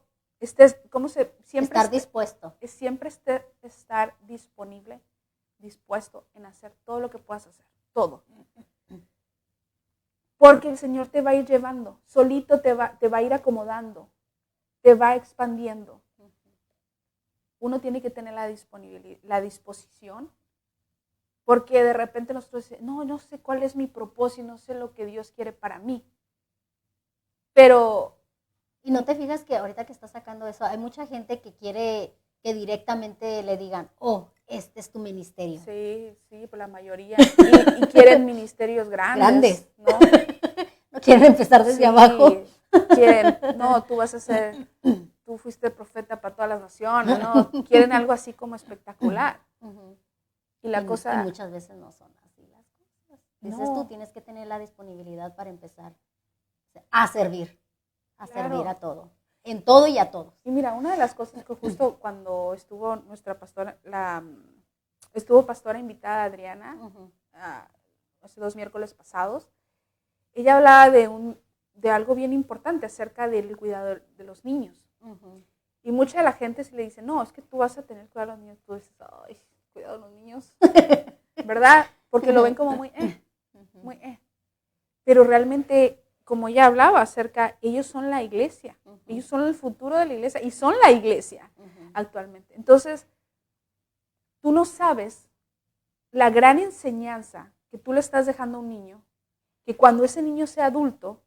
siempre estar dispuesto. Siempre estar disponible, dispuesto en hacer todo lo que puedas hacer. Todo. Porque el Señor te va a ir llevando, solito te va a ir acomodando, te va expandiendo. Uno tiene que tener la disponibilidad, la disposición, porque de repente nosotros decimos, no sé cuál es mi propósito, no sé lo que Dios quiere para mí. Pero... Y no te fijas que ahorita que estás sacando eso, hay mucha gente que quiere que directamente le digan, este es tu ministerio. Sí, pues la mayoría. Y quieren ministerios grandes. ¿No? No quieren empezar desde abajo. Tú vas a ser, tú fuiste profeta para todas las naciones, ¿no? Quieren algo así como espectacular. Y la cosa... Y muchas veces no son así las cosas. Dices tú, tienes que tener la disponibilidad para empezar a servir. Servir a todo. En todo y a todos. Y mira, una de las cosas que justo cuando estuvo nuestra pastora, estuvo pastora invitada Adriana, hace 2 miércoles pasados, ella hablaba de algo bien importante acerca del cuidado de los niños. Y mucha de la gente si le dice, no, es que tú vas a tener cuidado de los niños, tú dices, ay, cuidado de los niños, ¿verdad? Porque lo ven como muy, Pero realmente, como ella hablaba acerca, ellos son la iglesia, ellos son el futuro de la iglesia y son la iglesia actualmente. Entonces, tú no sabes la gran enseñanza que tú le estás dejando a un niño, que cuando ese niño sea adulto,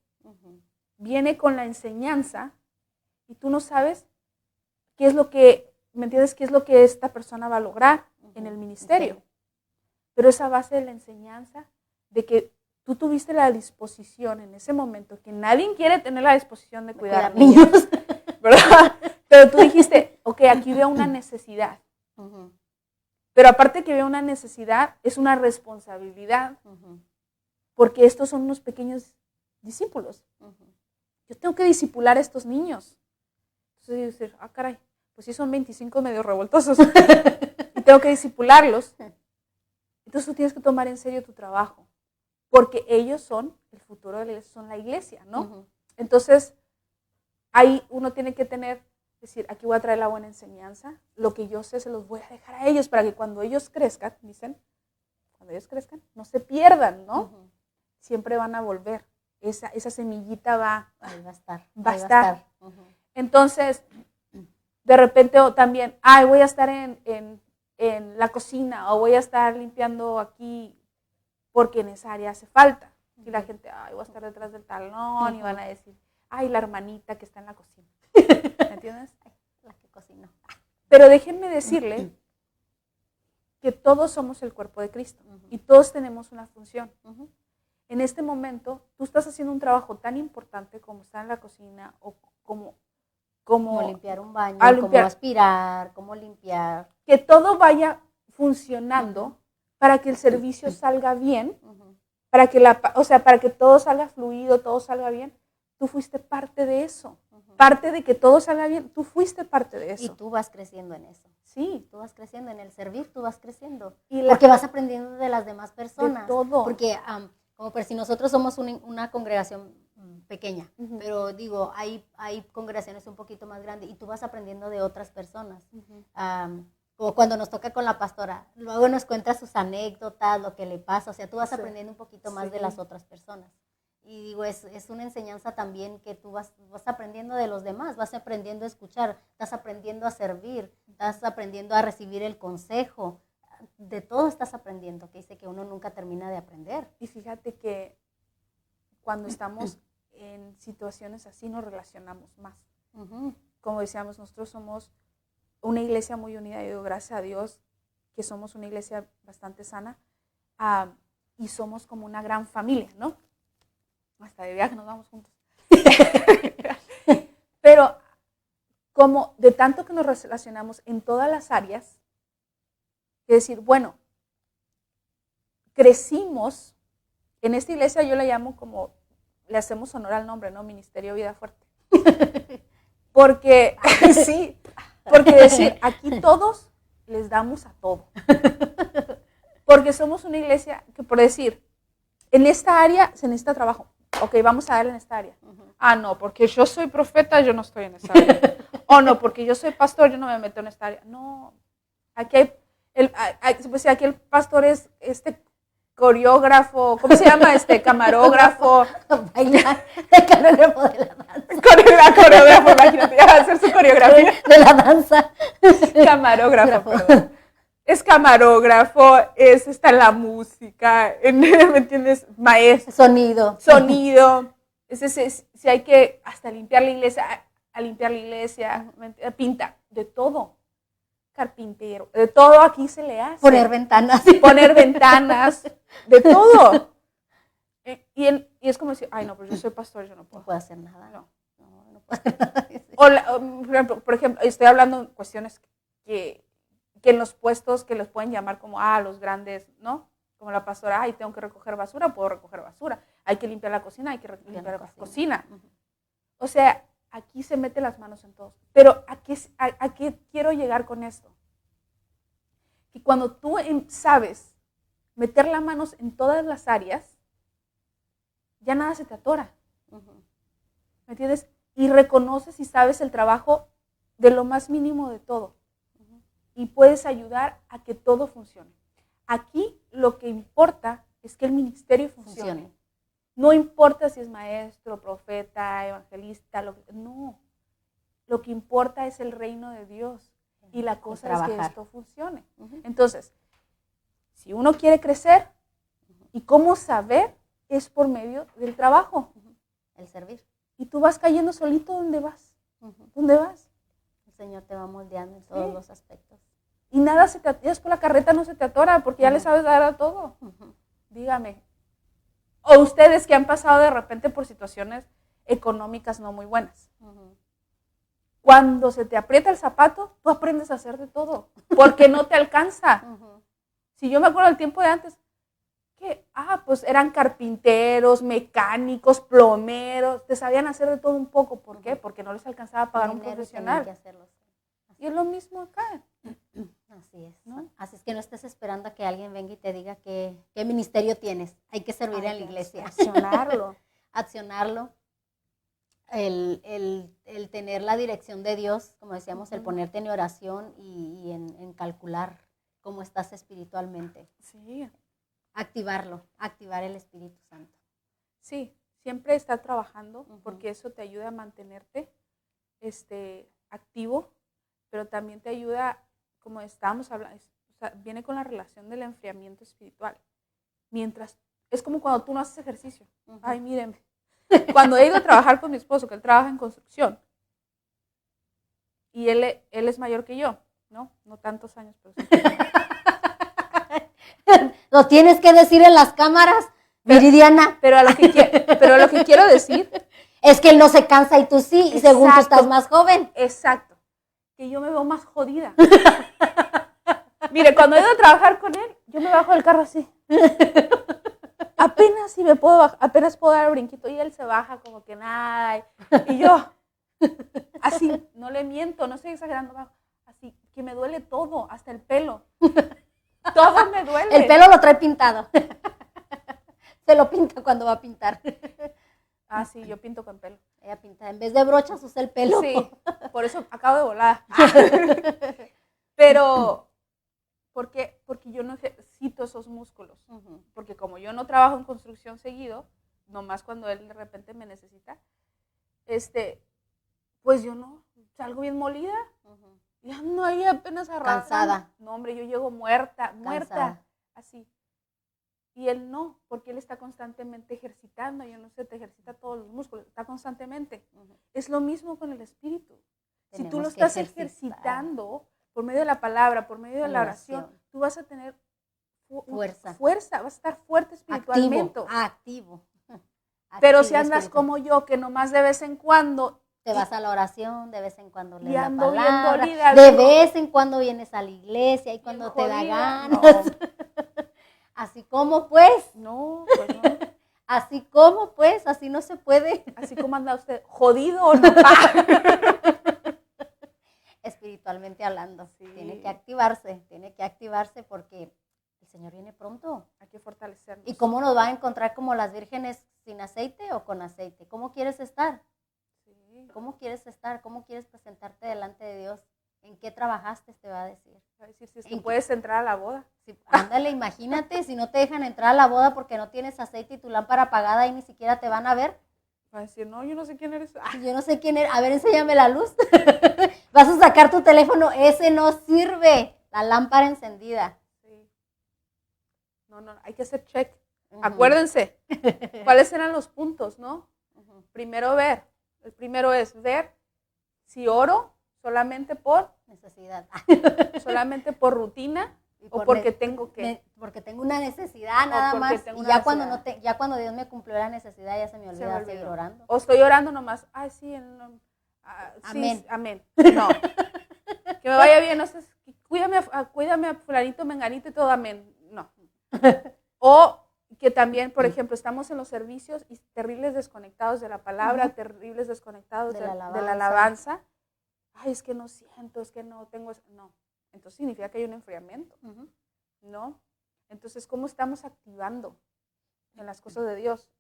viene con la enseñanza y tú no sabes qué es lo que, ¿me entiendes? ¿Qué es lo que esta persona va a lograr en el ministerio? Pero esa base de la enseñanza, de que tú tuviste la disposición en ese momento, que nadie quiere tener la disposición de cuidar niños, ¿verdad? Pero tú dijiste, aquí veo una necesidad. Pero aparte que veo una necesidad, es una responsabilidad. Porque estos son unos pequeños discípulos. Yo tengo que discipular a estos niños. Entonces decir, caray, pues sí son 25 medio revoltosos. Y tengo que discipularlos. Entonces tú tienes que tomar en serio tu trabajo. Porque ellos son el futuro de la iglesia, son la iglesia, ¿no? Entonces, ahí uno tiene que decir, aquí voy a traer la buena enseñanza, lo que yo sé se los voy a dejar a ellos para que cuando ellos crezcan, no se pierdan, ¿no? Siempre van a volver. Esa semillita ahí va a estar. Entonces, de repente también, voy a estar en la cocina o voy a estar limpiando aquí porque en esa área hace falta. Y la gente, voy a estar detrás del talón y van a decir, la hermanita que está en la cocina. ¿Me entiendes? La que cocinó. Pero déjenme decirle que todos somos el cuerpo de Cristo y todos tenemos una función. en este momento tú estás haciendo un trabajo tan importante como estar en la cocina o como limpiar un baño, limpiar, como aspirar, como limpiar. Que todo vaya funcionando para que el servicio salga bien, para que todo salga fluido, todo salga bien. Tú fuiste parte de eso. Parte de que todo salga bien, tú fuiste parte de eso. Y tú vas creciendo en eso. Sí. Tú vas creciendo en el servir, tú vas creciendo. Y porque vas aprendiendo de las demás personas. De todo. Porque como por si nosotros somos una congregación pequeña, pero digo, hay congregaciones un poquito más grandes y tú vas aprendiendo de otras personas. Como cuando nos toca con la pastora, luego nos cuenta sus anécdotas, lo que le pasa, o sea, tú vas aprendiendo un poquito más de las otras personas. Y digo, es una enseñanza también que tú vas aprendiendo de los demás, vas aprendiendo a escuchar, estás aprendiendo a servir, estás aprendiendo a recibir el consejo, de todo estás aprendiendo, que dice que uno nunca termina de aprender. Y fíjate que cuando estamos en situaciones así nos relacionamos más. Como decíamos, nosotros somos una iglesia muy unida, y doy gracias a Dios que somos una iglesia bastante sana, y somos como una gran familia, ¿no? Hasta de viaje nos vamos juntos. Pero como de tanto que nos relacionamos en todas las áreas, es decir, bueno, crecimos, en esta iglesia yo la llamo como, le hacemos honor al nombre, ¿no? Ministerio Vida Fuerte. Porque, sí, porque decir, aquí todos les damos a todo. Porque somos una iglesia que, por decir, en esta área se necesita trabajo. Ok, vamos a darle en esta área. No, porque yo soy profeta, yo no estoy en esta área. No, porque yo soy pastor, yo no me meto en esta área. No, aquí aquí el pastor es coreógrafo, ¿cómo se llama? Camarógrafo. Bailar, el coreógrafo de la danza. Coreógrafo, imagínate, ya va a hacer su coreografía. De la danza. Camarógrafo, perdón. Es camarógrafo, está en la música, ¿me entiendes? Maestro. Sonido. Si hay que hasta limpiar la iglesia, pinta, de todo. Carpintero, de todo aquí se le hace. Poner ventanas, de todo. Y es como decir, no, pero yo soy pastor, yo no puedo. No puedo hacer nada. No puedo hacer nada. Por ejemplo, estoy hablando de cuestiones que en los puestos que los pueden llamar como, los grandes, ¿no? Como la pastora, tengo que recoger basura, puedo recoger basura. Hay que limpiar la cocina, hay que limpiar la cocina. O sea, aquí se mete las manos en todos. Pero ¿a qué quiero llegar con esto? Que cuando tú sabes meter las manos en todas las áreas, ya nada se te atora. ¿Me entiendes? Y reconoces y sabes el trabajo de lo más mínimo de todo. Y puedes ayudar a que todo funcione. Aquí lo que importa es que el ministerio funcione. No importa si es maestro, profeta, evangelista, no. Lo que importa es el reino de Dios. Y la cosa es que esto funcione. Entonces, si uno quiere crecer, ¿y cómo saber? Es por medio del trabajo. El servir. Y tú vas cayendo solito donde vas. ¿Dónde vas? El Señor te va moldeando en todos los aspectos. Y nada se te atora, después la carreta no se te atora porque ya le sabes dar a todo. Dígame. O ustedes que han pasado de repente por situaciones económicas no muy buenas. Cuando se te aprieta el zapato, tú aprendes a hacer de todo, porque no te alcanza. Si yo me acuerdo del tiempo de antes, que pues eran carpinteros, mecánicos, plomeros, te sabían hacer de todo un poco. ¿Por qué? Porque no les alcanzaba a pagar un profesional. Y es lo mismo acá. Así es. ¿No? Así es que no estés esperando a que alguien venga y te diga qué ministerio tienes. Hay que servir en la iglesia. Accionarlo. El tener la dirección de Dios, como decíamos, el ponerte en oración y en calcular cómo estás espiritualmente. Sí. Activar el Espíritu Santo. Sí, siempre estar trabajando porque eso te ayuda a mantenerte activo, pero también te ayuda, como estábamos hablando, viene con la relación del enfriamiento espiritual. Es como cuando tú no haces ejercicio. Ay, mírenme. Cuando he ido a trabajar con mi esposo, que él trabaja en construcción, y él es mayor que yo, ¿no? No tantos años, pero sí. Lo tienes que decir en las cámaras. Viridiana. Pero a lo que quiero decir es que él no se cansa y tú sí, y según tú estás más joven. Exacto. Que yo me veo más jodida. Mire, cuando he ido a trabajar con él, yo me bajo del carro así. Apenas si me puedo bajar, apenas puedo dar el brinquito y él se baja como que nada. Y yo, así, no le miento, no estoy exagerando, así, que me duele todo, hasta el pelo. Todo me duele. El pelo lo trae pintado. Se lo pinta cuando va a pintar. Ah, sí, yo pinto con pelo. Ella pinta, en vez de brochas usa el pelo. Sí, por eso acabo de volar. Pero, ¿por qué? Porque yo no ejercito esos músculos. Porque como yo no trabajo en construcción seguido, nomás cuando él de repente me necesita, pues yo no, salgo bien molida. Y ando ahí apenas arrastrando. Cansada. No, hombre, yo llego muerta, Cansada. así. Y él no, porque él está constantemente ejercitando. Yo no sé, te ejercita todos los músculos, está constantemente. Es lo mismo con el espíritu. Si tú lo estás ejercitando por medio de la palabra, por medio de la oración, tú vas a tener fuerza, vas a estar fuerte espiritualmente. Activo. Pero si andas como yo, que nomás de vez en cuando te vas a la oración, de vez en cuando lees la ando palabra, bien dolida, de vez en cuando vienes a la iglesia y cuando te da ganas. No. Así como pues. No. Así como pues, así no se puede. Así como anda usted, jodido o no. Espiritualmente hablando, sí. Tiene que activarse porque el Señor viene pronto. Hay que fortalecernos. ¿Y cómo nos va a encontrar como las vírgenes sin aceite o con aceite? ¿Cómo quieres estar? Sí. ¿Cómo quieres estar? ¿Cómo quieres presentarte delante de Dios? ¿En qué trabajaste? Te va a decir. Va a decir si es que puedes entrar a la boda. Sí, ándale, imagínate, si no te dejan entrar a la boda porque no tienes aceite y tu lámpara apagada y ni siquiera te van a ver. Va a decir, no, yo no sé quién eres. Yo no sé quién eres. A ver, enséñame la luz. Vas a sacar tu teléfono, ese no sirve. La lámpara encendida. Sí. No, hay que hacer check. Acuérdense, ¿cuáles eran los puntos, no? Primero ver. El primero es ver si oro solamente por necesidad. Solamente por rutina o porque tengo que. Porque tengo una necesidad nada más. Y ya cuando Dios me cumplió la necesidad, ya se me olvida seguir orando. O estoy orando nomás. Ay, sí, amén. Sí, amén. No. Que me vaya bien. No sé, cuídame a fulanito, menganito y todo, amén. No. O que también, por ejemplo, estamos en los servicios y terribles desconectados de la palabra, terribles desconectados de la alabanza. Ay, es que no siento, es que no tengo, no. Entonces significa que hay un enfriamiento, ¿no? Entonces, ¿cómo estamos activando en las cosas de Dios?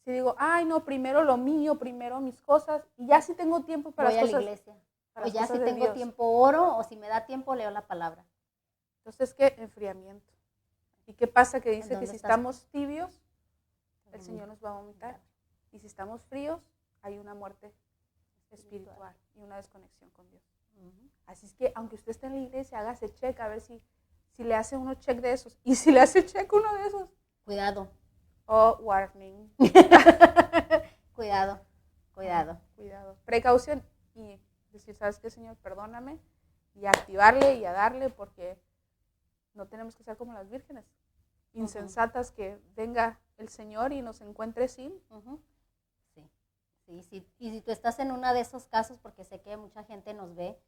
Si digo, ay, no, primero lo mío, primero mis cosas, y ya si tengo tiempo para las cosas. Voy a la iglesia. O ya si tengo tiempo oro, o si me da tiempo leo la palabra. Entonces, ¿qué? Enfriamiento. ¿Y qué pasa? Que dice que si estamos tibios, el Señor nos va a vomitar. Y si estamos fríos, hay una muerte espiritual y una desconexión con Dios. Así es que, aunque usted esté en la iglesia, hágase check, a ver si le hace uno check de esos. Y si le hace check uno de esos, cuidado. Oh, warning. Cuidado. Precaución y decir, ¿sabes qué, Señor? Perdóname. Y activarle y a darle, porque no tenemos que ser como las vírgenes insensatas, que venga el Señor y nos encuentre sin. Sí. Y si tú estás en uno de esos casos, porque sé que mucha gente nos ve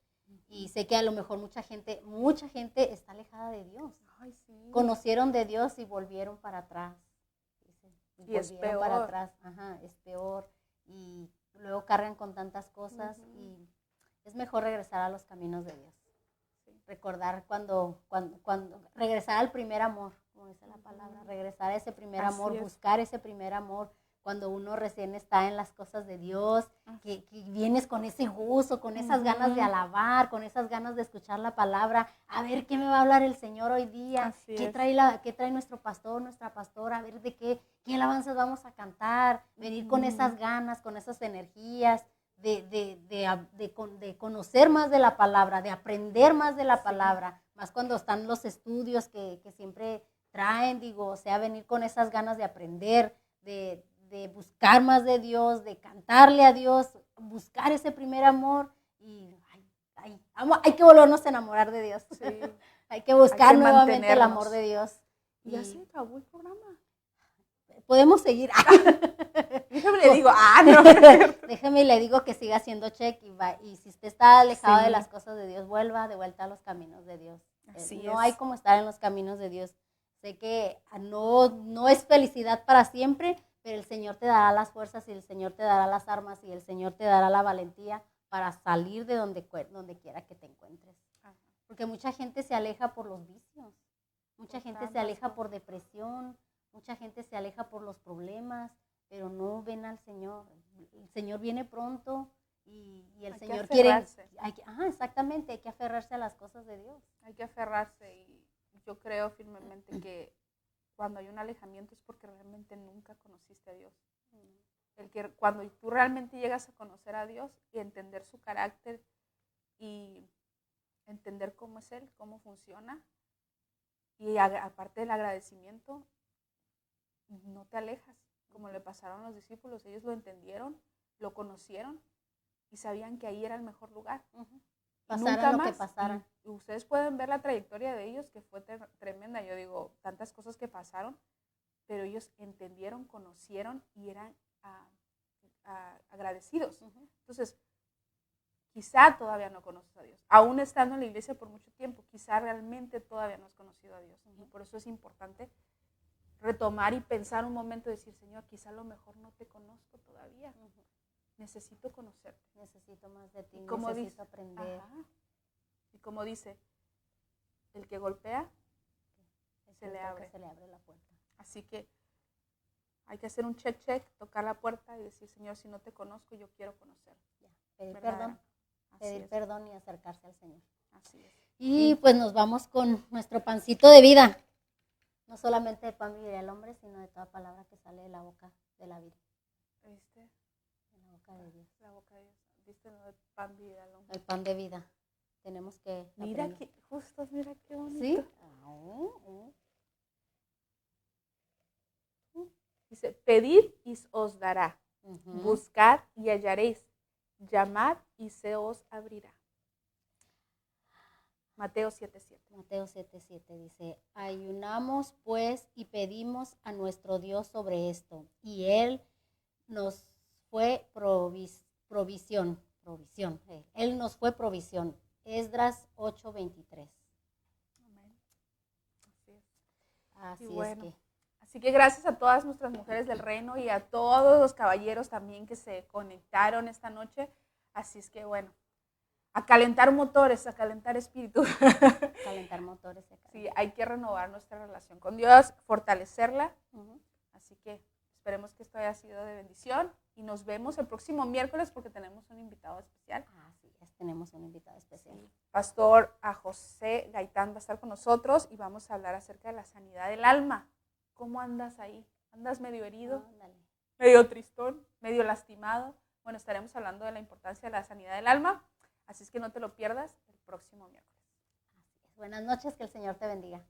y sé que a lo mejor mucha gente está alejada de Dios. Ay, sí. Conocieron de Dios y volvieron para atrás. Y es peor. Para atrás. Es peor. Y luego cargan con tantas cosas y es mejor regresar a los caminos de Dios. Recordar cuando regresar al primer amor, como dice la palabra, regresar a ese primer amor, buscar ese primer amor, cuando uno recién está en las cosas de Dios, que vienes con ese gozo, con esas ganas de alabar, con esas ganas de escuchar la palabra, a ver qué me va a hablar el Señor hoy día, qué trae nuestro pastor, nuestra pastora, a ver de qué alabanzas vamos a cantar, venir con esas ganas, con esas energías, de conocer más de la palabra, de aprender más de la palabra, más cuando están los estudios que siempre traen, venir con esas ganas de aprender, de buscar más de Dios, de cantarle a Dios, buscar ese primer amor y hay que volvernos a enamorar de Dios. Sí. Hay que buscar nuevamente el amor de Dios. Ya se acabó el programa. podemos seguir. Déjame le digo, no. Déjeme y le digo que siga haciendo check y si usted está alejado Sí. de las cosas de Dios, vuelva de vuelta a los caminos de Dios. Así No es. hay como estar en los caminos de Dios. Sé que no es felicidad para siempre, pero el Señor te dará las fuerzas y el Señor te dará las armas y el Señor te dará la valentía para salir de donde quiera que te encuentres. Ajá. Porque mucha gente se aleja por los vicios, mucha gente se aleja por depresión, mucha gente se aleja por los problemas, pero no ven al Señor. El Señor viene pronto y el Señor quiere. Exactamente, hay que aferrarse a las cosas de Dios. Hay que aferrarse y yo creo firmemente que cuando hay un alejamiento es porque realmente nunca conociste a Dios. Cuando tú realmente llegas a conocer a Dios y entender su carácter y entender cómo es Él, cómo funciona, y aparte del agradecimiento, no te alejas, como le pasaron a los discípulos. Ellos lo entendieron, lo conocieron y sabían que ahí era el mejor lugar. Pasaran lo que pasaran. Y ustedes pueden ver la trayectoria de ellos, que fue tremenda. Yo digo, tantas cosas que pasaron, pero ellos entendieron, conocieron y eran agradecidos. Entonces, quizá todavía no conoces a Dios. Aún estando en la iglesia por mucho tiempo, quizá realmente todavía no has conocido a Dios. Y por eso es importante retomar y pensar un momento y decir, Señor, quizá a lo mejor no te conozco todavía. Necesito conocerte. Necesito más de ti, necesito dice, aprender. Y como dice, el que golpea, se le abre la puerta. Así que hay que hacer un check, tocar la puerta y decir, Señor, si no te conozco, yo quiero conocer. Pedir perdón y acercarse al Señor. Así es. Y pues nos vamos con nuestro pancito de vida. No solamente de pan vivirá el hombre, sino de toda palabra que sale de la boca de la vida. ¿Viste? De la boca de Dios. La boca de Dios. ¿Viste? No de pan vivirá el hombre. El pan de vida. Tenemos que mira aprender. Mira qué bonito. ¿Sí? Dice, pedid y os dará. Buscad y hallaréis. Llamad y se os abrirá. Mateo 7:7. Mateo 7:7 dice, ayunamos pues y pedimos a nuestro Dios sobre esto, y Él nos fue provisión. Él nos fue provisión. Esdras 8:23. Amén. Así bueno, es que. Así que gracias a todas nuestras mujeres del reino y a todos los caballeros también que se conectaron esta noche. Así es que bueno, a calentar motores, a calentar espíritu. Calentar motores. Sí, hay que renovar nuestra relación con Dios, fortalecerla. Así que esperemos que esto haya sido de bendición y nos vemos el próximo miércoles porque tenemos un invitado especial. Así es, tenemos un invitado especial. Sí. Pastor José Gaitán va a estar con nosotros y vamos a hablar acerca de la sanidad del alma. ¿Cómo andas ahí? ¿Andas medio herido? Medio tristón, medio lastimado. Bueno, estaremos hablando de la importancia de la sanidad del alma, así es que no te lo pierdas el próximo miércoles. Así es. Buenas noches, que el Señor te bendiga.